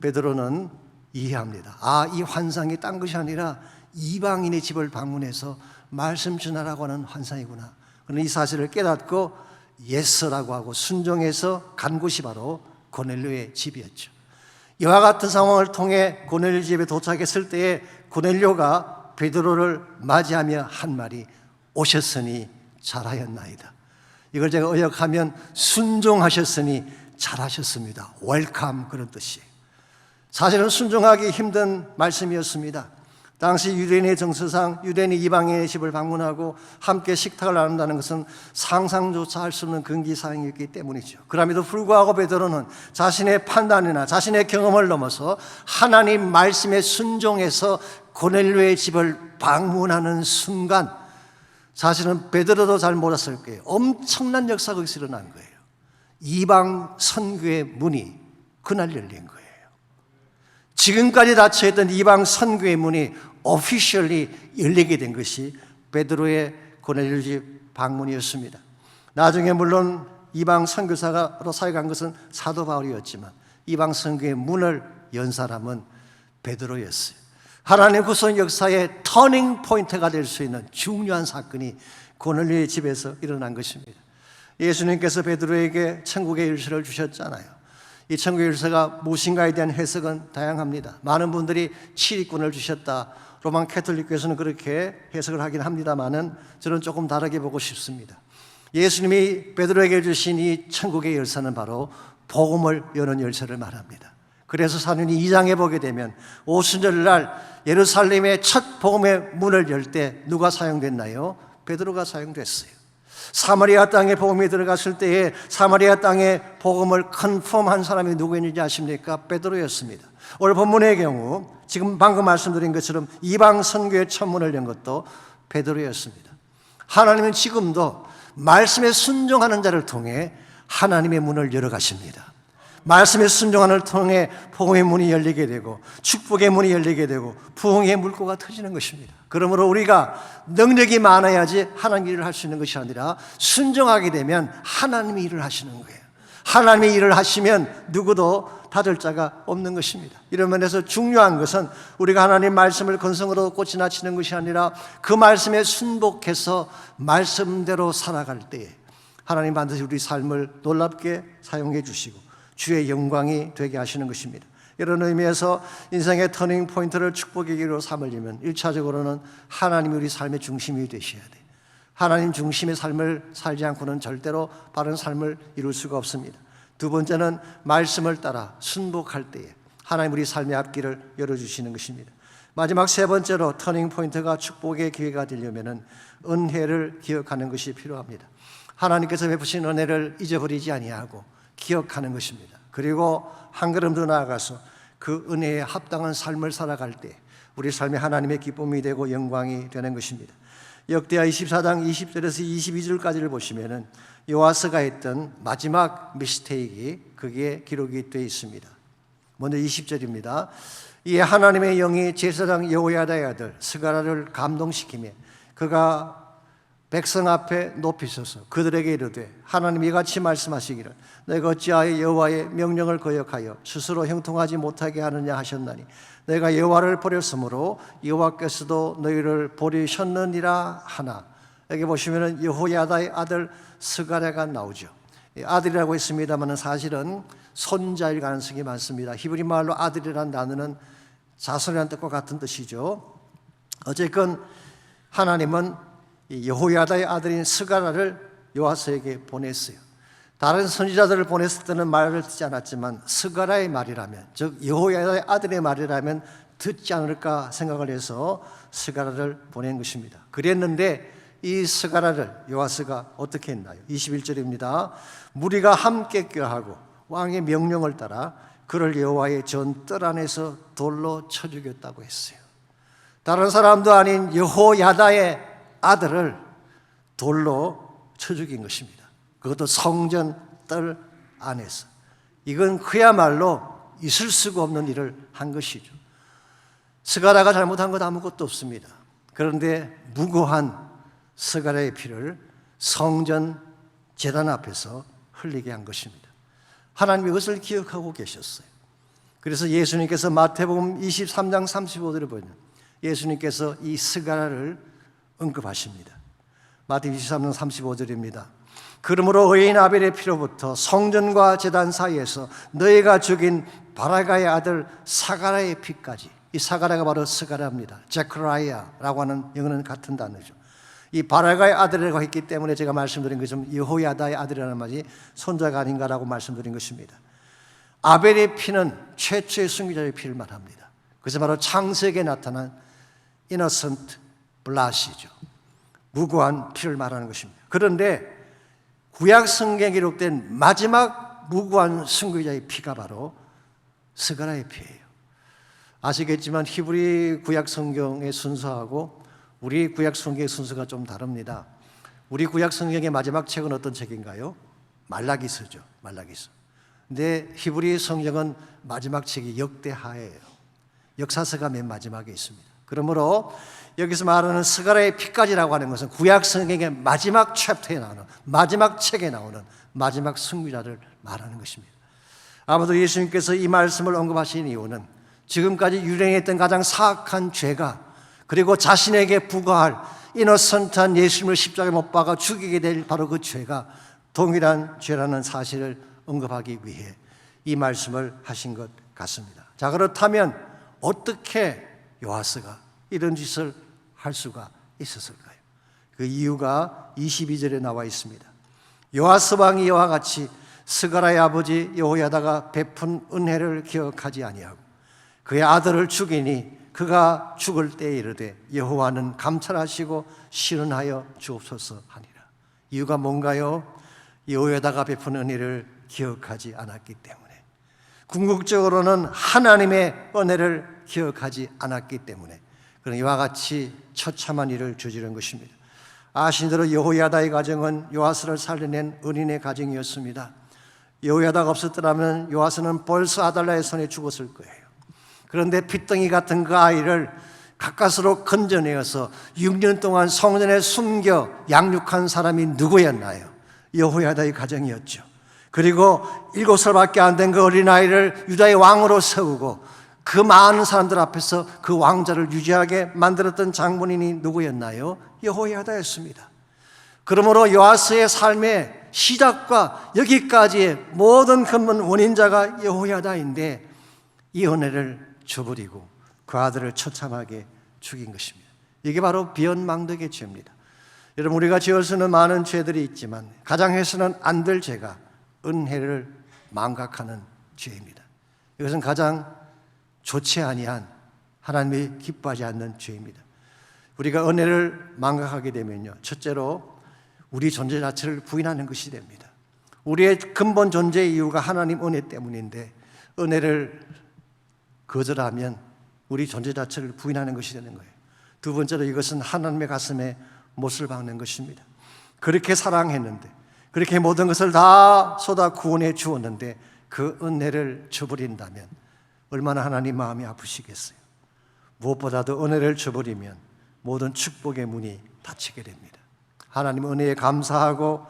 베드로는 이해합니다. 아, 이 환상이 딴 것이 아니라 이방인의 집을 방문해서 말씀 전하라고 하는 환상이구나. 그런 이 사실을 깨닫고 예스라고 하고 순종해서 간 곳이 바로 고넬료의 집이었죠. 이와 같은 상황을 통해 고넬료 집에 도착했을 때에 고넬료가 베드로를 맞이하며 한 말이 오셨으니 잘하였나이다. 이걸 제가 의역하면 순종하셨으니 잘하셨습니다. 웰컴, 그런 뜻이에요. 사실은 순종하기 힘든 말씀이었습니다. 당시 유대인의 정서상 유대인이 이방인의 집을 방문하고 함께 식탁을 나눈다는 것은 상상조차 할 수 없는 금기사항이었기 때문이죠. 그럼에도 불구하고 베드로는 자신의 판단이나 자신의 경험을 넘어서 하나님 말씀에 순종해서 고넬료의 집을 방문하는 순간, 사실은 베드로도 잘 몰랐을 거예요. 엄청난 역사가 거기서 일어난 거예요. 이방 선교의 문이 그날 열린 거예요. 지금까지 닫혀있던 이방 선교의 문이 오피셜리 열리게 된 것이 베드로의 고넬료 집 방문이었습니다. 나중에 물론 이방 선교사로 사역한 것은 사도 바울이었지만 이방 선교의 문을 연 사람은 베드로였어요. 하나님 구원 역사의 터닝 포인트가 될 수 있는 중요한 사건이 고넬료의 집에서 일어난 것입니다. 예수님께서 베드로에게 천국의 열쇠를 주셨잖아요. 이 천국의 열쇠가 무엇인가에 대한 해석은 다양합니다. 많은 분들이 치리꾼을 주셨다, 로만 캐톨릭교에서는 그렇게 해석을 하긴 합니다만은 저는 조금 다르게 보고 싶습니다. 예수님이 베드로에게 주신 이 천국의 열쇠는 바로 복음을 여는 열쇠를 말합니다. 그래서 사도행전 2장에 보게 되면 오순절날 예루살렘의 첫 복음의 문을 열 때 누가 사용됐나요? 베드로가 사용됐어요. 사마리아 땅에 복음이 들어갔을 때에 사마리아 땅에 복음을 컨펌한 사람이 누구였는지 아십니까? 베드로였습니다. 오늘 본문의 경우 지금 방금 말씀드린 것처럼 이방 선교의 첫 문을 연 것도 베드로였습니다. 하나님은 지금도 말씀에 순종하는 자를 통해 하나님의 문을 열어가십니다. 말씀의 순종함을 통해 복음의 문이 열리게 되고 축복의 문이 열리게 되고 부흥의 물꼬가 터지는 것입니다. 그러므로 우리가 능력이 많아야지 하나님 일을 할 수 있는 것이 아니라 순종하게 되면 하나님이 일을 하시는 거예요. 하나님이 일을 하시면 누구도 다를 자가 없는 것입니다. 이런 면에서 중요한 것은 우리가 하나님 말씀을 건성으로 꽂고 지나치는 것이 아니라 그 말씀에 순복해서 말씀대로 살아갈 때에 하나님 반드시 우리 삶을 놀랍게 사용해 주시고 주의 영광이 되게 하시는 것입니다. 이런 의미에서 인생의 터닝 포인트를 축복의 기로 삼으려면 1차적으로는 하나님이 우리 삶의 중심이 되셔야 돼요. 하나님 중심의 삶을 살지 않고는 절대로 바른 삶을 이룰 수가 없습니다. 두 번째는 말씀을 따라 순복할 때에 하나님 우리 삶의 앞길을 열어주시는 것입니다. 마지막 세 번째로 터닝 포인트가 축복의 기회가 되려면 은혜를 기억하는 것이 필요합니다. 하나님께서 베푸신 은혜를 잊어버리지 아니하고 기억하는 것입니다. 그리고 한 걸음 더 나아가서 그 은혜에 합당한 삶을 살아갈 때 우리 삶에 하나님의 기쁨이 되고 영광이 되는 것입니다. 역대하 24장 20절에서 22절까지를 보시면은 요아스가 했던 마지막 미스테이크가 그게 기록이 되어 있습니다. 먼저 20절입니다. 이에 하나님의 영이 제사장 여호야다의 아들 스가랴를 감동시키며 그가 백성 앞에 높이셔서 그들에게 이르되 하나님이 이같이 말씀하시기를 내가 어찌하여 여호와의 명령을 거역하여 스스로 형통하지 못하게 하느냐 하셨나니 내가 여호와를 버렸으므로 여호와께서도 너희를 버리셨느니라 하나. 여기 보시면은 여호야다의 아들 스가랴가 나오죠. 아들이라고 했습니다만 사실은 손자일 가능성이 많습니다. 히브리 말로 아들이라는 단어는 자손이라는 뜻과 같은 뜻이죠. 어쨌건 하나님은 여호야다의 아들인 스가랴를 요아스에게 보냈어요. 다른 선지자들을 보냈을 때는 말을 듣지 않았지만 스가랴의 말이라면, 즉 여호야다의 아들의 말이라면 듣지 않을까 생각을 해서 스가랴를 보낸 것입니다. 그랬는데 이 스가랴를 요아스가 어떻게 했나요? 21절입니다. 무리가 함께 꾀하고 왕의 명령을 따라 그를 여호와의 전뜰 안에서 돌로 쳐 죽였다고 했어요. 다른 사람도 아닌 여호야다의 아들을 돌로 쳐 죽인 것입니다. 그것도 성전 뜰 안에서. 이건 그야말로 있을 수가 없는 일을 한 것이죠. 스가랴가 잘못한 것 아무것도 없습니다. 그런데 무고한 스가랴의 피를 성전 제단 앞에서 흘리게 한 것입니다. 하나님이 그것을 기억하고 계셨어요. 그래서 예수님께서 마태복음 23장 35절을 보면 예수님께서 이 스가랴를 언급하십니다. 마태복음 23장 35절입니다. 그러므로 의인 아벨의 피로부터 성전과 제단 사이에서 너희가 죽인 바라가의 아들 사가랴의 피까지. 이 사가랴가 바로 스가랴입니다. 제크라이아라고 하는 영어는 같은 단어죠. 이 바라가의 아들이라고 했기 때문에 제가 말씀드린 것처럼 여호야다의 아들이라는 말이 손자가 아닌가라고 말씀드린 것입니다. 아벨의 피는 최초의 순교자의 피를 말합니다. 그래서 바로 창세기에 나타난 innocent blood이죠. 무고한 피를 말하는 것입니다. 그런데 구약 성경에 기록된 마지막 무고한 순교자의 피가 바로 스가랴의 피예요. 아시겠지만 히브리 구약 성경의 순서하고 우리 구약 성경의 순서가 좀 다릅니다. 우리 구약 성경의 마지막 책은 어떤 책인가요? 말라기서죠. 말라기서. 근데 히브리 성경은 마지막 책이 역대하예요. 역사서가 맨 마지막에 있습니다. 그러므로 여기서 말하는 스가랴의 피까지라고 하는 것은 구약 성경의 마지막 챕터에 나오는, 마지막 책에 나오는 마지막 승리자를 말하는 것입니다. 아마도 예수님께서 이 말씀을 언급하신 이유는 지금까지 유행했던 가장 사악한 죄가 그리고 자신에게 부과할 이노선트한 예수님을 십자가에 못 박아 죽이게 될 바로 그 죄가 동일한 죄라는 사실을 언급하기 위해 이 말씀을 하신 것 같습니다. 자, 그렇다면 어떻게 요아스가 이런 짓을 할 수가 있었을까요? 그 이유가 22절에 나와 있습니다. 요아스 왕이 이와 같이 스가랴의 아버지 여호야다가 베푼 은혜를 기억하지 아니하고 그의 아들을 죽이니 그가 죽을 때에 이르되 여호와는 감찰하시고 실현하여 주옵소서 하니라. 이유가 뭔가요? 여호야다가 베푼 은혜를 기억하지 않았기 때문에, 궁극적으로는 하나님의 은혜를 기억하지 않았기 때문에 그런 이와 같이 처참한 일을 저지른 것입니다. 아신 대로 여호야다의 가정은 요아스를 살려낸 은인의 가정이었습니다. 여호야다가 없었더라면 요아스는 벌써 아달랴의 손에 죽었을 거예요. 그런데 핏덩이 같은 그 아이를 가까스로 건져내어서 6년 동안 성전에 숨겨 양육한 사람이 누구였나요? 여호야다의 가정이었죠. 그리고 7살밖에 안 된 그 어린아이를 유다의 왕으로 세우고 그 많은 사람들 앞에서 그 왕자를 유지하게 만들었던 장본인이 누구였나요? 여호야다였습니다. 그러므로 요아스의 삶의 시작과 여기까지의 모든 근본 원인자가 여호야다인데 이 은혜를 저버리고 그 아들을 처참하게 죽인 것입니다. 이게 바로 비언망덕의 죄입니다. 여러분, 우리가 지을 수 있는 많은 죄들이 있지만 가장 해서는 안 될 죄가 은혜를 망각하는 죄입니다. 이것은 가장 좋지 아니한, 하나님이 기뻐하지 않는 죄입니다. 우리가 은혜를 망각하게 되면요, 첫째로 우리 존재 자체를 부인하는 것이 됩니다. 우리의 근본 존재의 이유가 하나님 은혜 때문인데 은혜를 거절하면 우리 존재 자체를 부인하는 것이 되는 거예요. 두 번째로 이것은 하나님의 가슴에 못을 박는 것입니다. 그렇게 사랑했는데, 그렇게 모든 것을 다 쏟아 구원해 주었는데 그 은혜를 저버린다면 얼마나 하나님 마음이 아프시겠어요. 무엇보다도 은혜를 저버리면 모든 축복의 문이 닫히게 됩니다. 하나님 은혜에 감사하고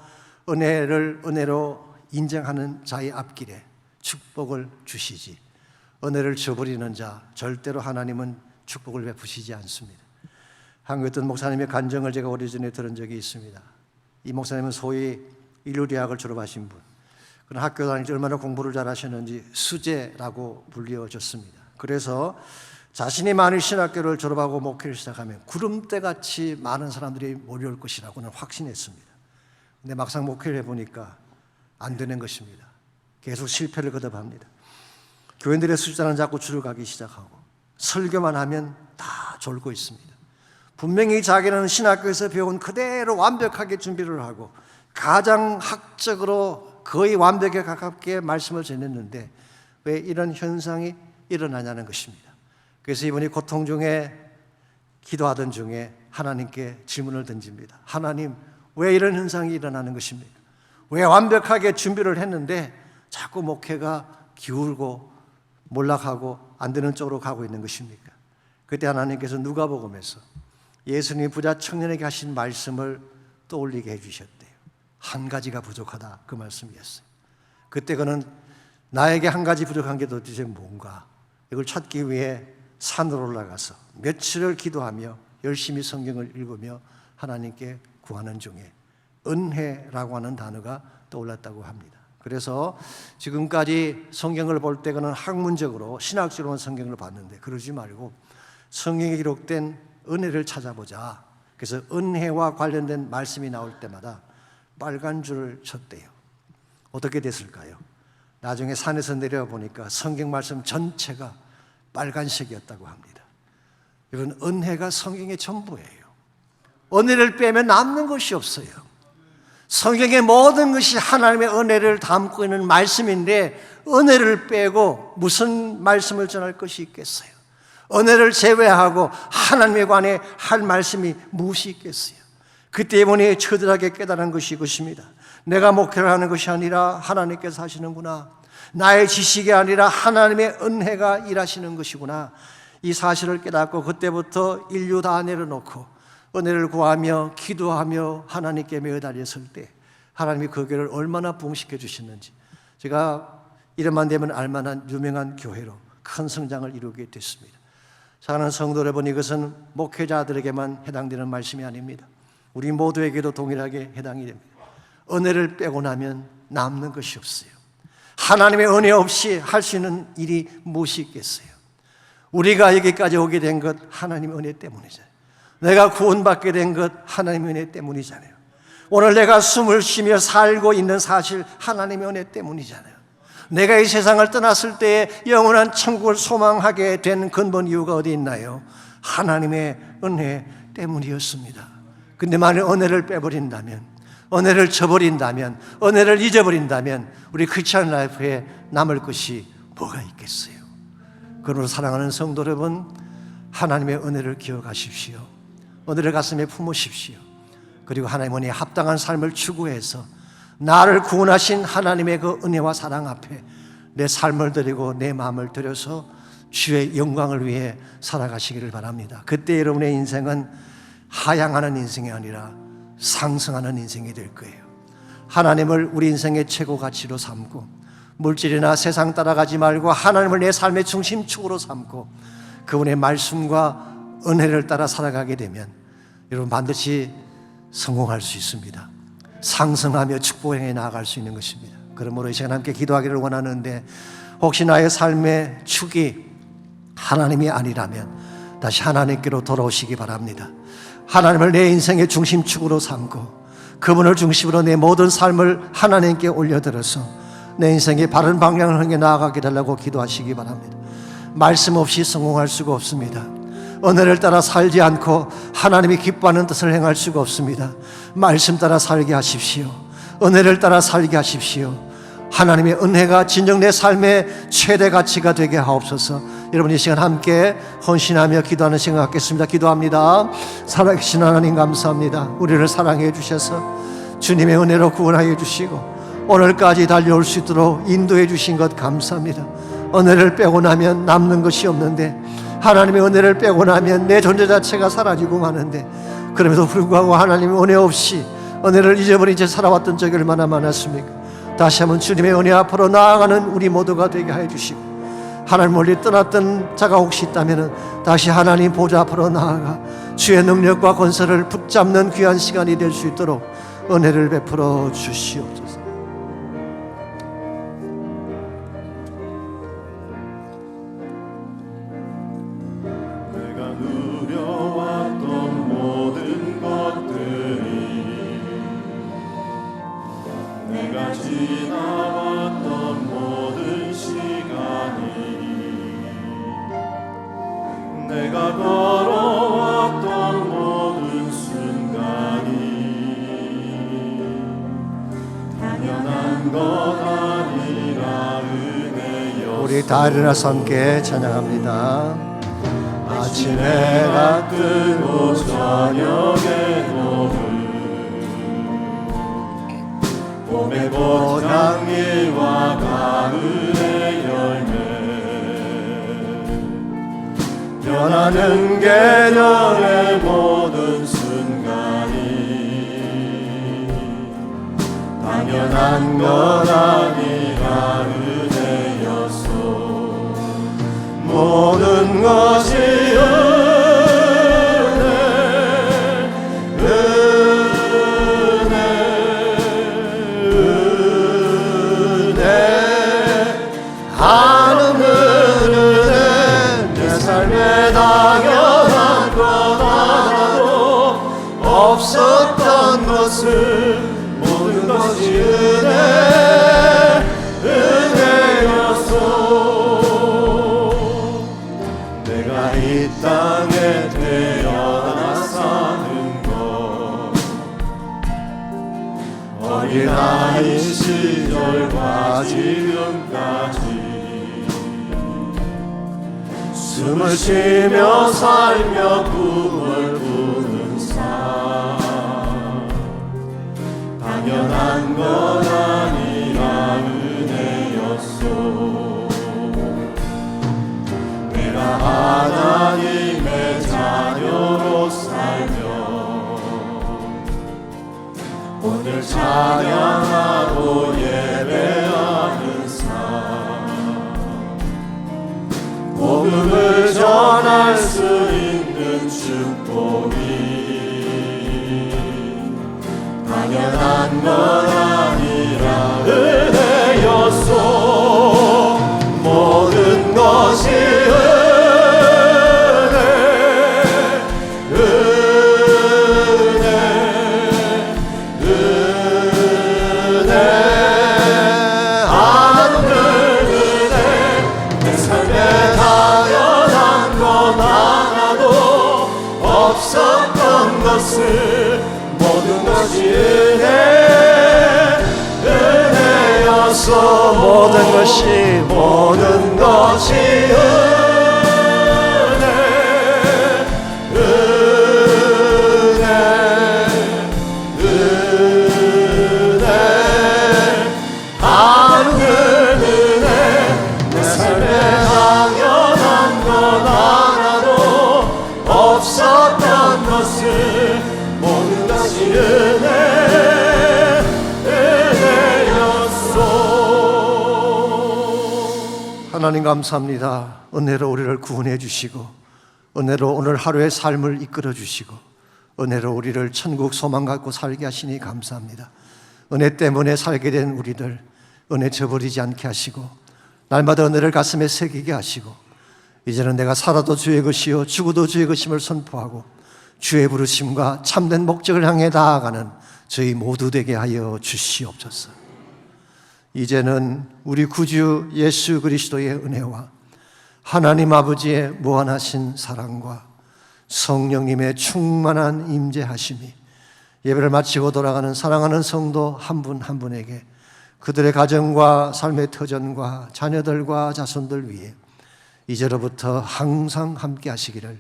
은혜를 은혜로 인정하는 자의 앞길에 축복을 주시지, 은혜를 저버리는 자 절대로 하나님은 축복을 베푸시지 않습니다. 한국에 어떤 목사님의 간증을 제가 오래전에 들은 적이 있습니다. 이 목사님은 소위 인류대학을 졸업하신 분, 그런 학교 다닐 때 얼마나 공부를 잘하셨는지 수재라고 불려졌습니다. 그래서 자신이 만일 신학교를 졸업하고 목회를 시작하면 구름대같이 많은 사람들이 몰려올 것이라고는 확신했습니다. 근데 막상 목회를 해보니까 안 되는 것입니다. 계속 실패를 거듭합니다. 교인들의 숫자는 자꾸 줄어가기 시작하고 설교만 하면 다 졸고 있습니다. 분명히 자기는 신학교에서 배운 그대로 완벽하게 준비를 하고 가장학적으로 거의 완벽에 가깝게 말씀을 전했는데 왜 이런 현상이 일어나냐는 것입니다. 그래서 이분이 고통 중에 기도하던 중에 하나님께 질문을 던집니다. 하나님, 왜 이런 현상이 일어나는 것입니까? 왜 완벽하게 준비를 했는데 자꾸 목회가 기울고 몰락하고 안 되는 쪽으로 가고 있는 것입니까? 그때 하나님께서 누가복음에서 예수님이 부자 청년에게 하신 말씀을 떠올리게 해주셨대요. 한 가지가 부족하다, 그 말씀이었어요. 그때 그는 나에게 한 가지 부족한 게 도대체 뭔가, 이걸 찾기 위해 산으로 올라가서 며칠을 기도하며 열심히 성경을 읽으며 하나님께 구하는 중에 은혜라고 하는 단어가 떠올랐다고 합니다. 그래서 지금까지 성경을 볼 때 그는 학문적으로 신학적으로 성경을 봤는데 그러지 말고 성경에 기록된 은혜를 찾아보자. 그래서 은혜와 관련된 말씀이 나올 때마다 빨간 줄을 쳤대요. 어떻게 됐을까요? 나중에 산에서 내려와 보니까 성경 말씀 전체가 빨간색이었다고 합니다. 이건 은혜가 성경의 전부예요. 은혜를 빼면 남는 것이 없어요. 성경의 모든 것이 하나님의 은혜를 담고 있는 말씀인데 은혜를 빼고 무슨 말씀을 전할 것이 있겠어요? 은혜를 제외하고 하나님에 관해 할 말씀이 무엇이 있겠어요? 그때 이분이 처절하게 깨달은 것이 이것입니다. 내가 목회를 하는 것이 아니라 하나님께서 하시는구나. 나의 지식이 아니라 하나님의 은혜가 일하시는 것이구나. 이 사실을 깨닫고 그때부터 인류 다 내려놓고 은혜를 구하며 기도하며 하나님께 매달렸을 때 하나님이 그 교회를 얼마나 부흥시켜 주셨는지, 제가 이름만 되면 알만한 유명한 교회로 큰 성장을 이루게 됐습니다. 사랑하는 성도 여러분, 이것은 목회자들에게만 해당되는 말씀이 아닙니다. 우리 모두에게도 동일하게 해당이 됩니다. 은혜를 빼고 나면 남는 것이 없어요. 하나님의 은혜 없이 할 수 있는 일이 무엇이 있겠어요? 우리가 여기까지 오게 된 것 하나님의 은혜 때문이잖아요. 내가 구원받게 된 것 하나님의 은혜 때문이잖아요. 오늘 내가 숨을 쉬며 살고 있는 사실 하나님의 은혜 때문이잖아요. 내가 이 세상을 떠났을 때에 영원한 천국을 소망하게 된 근본 이유가 어디 있나요? 하나님의 은혜 때문이었습니다. 근데 만약 은혜를 빼버린다면, 은혜를 저버린다면, 은혜를 잊어버린다면 우리 크리스찬 라이프에 남을 것이 뭐가 있겠어요? 그러므로 사랑하는 성도 여러분, 하나님의 은혜를 기억하십시오. 은혜를 가슴에 품으십시오. 그리고 하나님 은혜에 합당한 삶을 추구해서 나를 구원하신 하나님의 그 은혜와 사랑 앞에 내 삶을 드리고 내 마음을 드려서 주의 영광을 위해 살아가시기를 바랍니다. 그때 여러분의 인생은 하향하는 인생이 아니라 상승하는 인생이 될 거예요. 하나님을 우리 인생의 최고 가치로 삼고 물질이나 세상 따라가지 말고 하나님을 내 삶의 중심축으로 삼고 그분의 말씀과 은혜를 따라 살아가게 되면 여러분 반드시 성공할 수 있습니다. 상승하며 축복을 향해 나아갈 수 있는 것입니다. 그러므로 이 시간 함께 기도하기를 원하는데 혹시 나의 삶의 축이 하나님이 아니라면 다시 하나님께로 돌아오시기 바랍니다. 하나님을 내 인생의 중심축으로 삼고 그분을 중심으로 내 모든 삶을 하나님께 올려드려서 내 인생의 바른 방향을 향해 나아가게 달라고 기도하시기 바랍니다. 말씀 없이 성공할 수가 없습니다. 은혜를 따라 살지 않고 하나님이 기뻐하는 뜻을 행할 수가 없습니다. 말씀 따라 살게 하십시오. 은혜를 따라 살게 하십시오. 하나님의 은혜가 진정 내 삶의 최대 가치가 되게 하옵소서. 여러분 이 시간 함께 헌신하며 기도하는 시간 갖겠습니다. 기도합니다. 살아계신 하나님 감사합니다. 우리를 사랑해 주셔서 주님의 은혜로 구원하여 주시고 오늘까지 달려올 수 있도록 인도해 주신 것 감사합니다. 은혜를 빼고 나면 남는 것이 없는데 하나님의 은혜를 빼고 나면 내 존재 자체가 사라지고 마는데 그럼에도 불구하고 하나님의 은혜 없이 은혜를 잊어버린 채 살아왔던 적이 얼마나 많았습니까? 다시 한번 주님의 은혜 앞으로 나아가는 우리 모두가 되게 하여 주시고 하나님 멀리 떠났던 자가 혹시 있다면 다시 하나님 보좌 앞으로 나아가 주의 능력과 권세를 붙잡는 귀한 시간이 될 수 있도록 은혜를 베풀어 주시옵소서. 내가 누려왔던 모든 것들이 내가 지나왔던 모든 시간이 내가 걸어왔던 모든 순간이 당연한 것 아니라 은혜였어. 우리 다 일어나서 함께 찬양합니다. 아침 해가 뜨고 저녁에도 봄의 꽃향기와 가을의 열매 변하는 계절의 모든 순간이 당연한 것 아니라 은혜였소. 모든 것이 당연한 것 하나도 없었던 것을 모든 것이 은혜였소. 내가 이 땅에 태어나 사는 것 어린아이 시절과 지금까지 숨을 쉬며 살며 꿈을 꾸는 삶 당연한 것 아니라 은혜였소. 내가 하나님의 자녀로 살며 오늘 찬양하고 예배하는 삶 복음을 전할 수 있는 축복이 당연한 것 아니라 은혜였소. 모든 것이 없었던 것을 모든 것이 은혜였소. 모든 것이 은혜 하나님 감사합니다. 은혜로 우리를 구원해 주시고 은혜로 오늘 하루의 삶을 이끌어 주시고 은혜로 우리를 천국 소망 갖고 살게 하시니 감사합니다. 은혜 때문에 살게 된 우리들 은혜 저버리지 않게 하시고 날마다 은혜를 가슴에 새기게 하시고 이제는 내가 살아도 주의 것이요 죽어도 주의 것임을 선포하고 주의 부르심과 참된 목적을 향해 나아가는 저희 모두 되게 하여 주시옵소서. 이제는 우리 구주 예수 그리스도의 은혜와 하나님 아버지의 무한하신 사랑과 성령님의 충만한 임재하심이 예배를 마치고 돌아가는 사랑하는 성도 한 분 한 분에게 그들의 가정과 삶의 터전과 자녀들과 자손들 위해 이제로부터 항상 함께 하시기를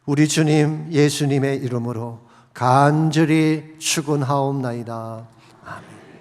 우리 주님 예수님의 이름으로 간절히 축원하옵나이다. 아멘.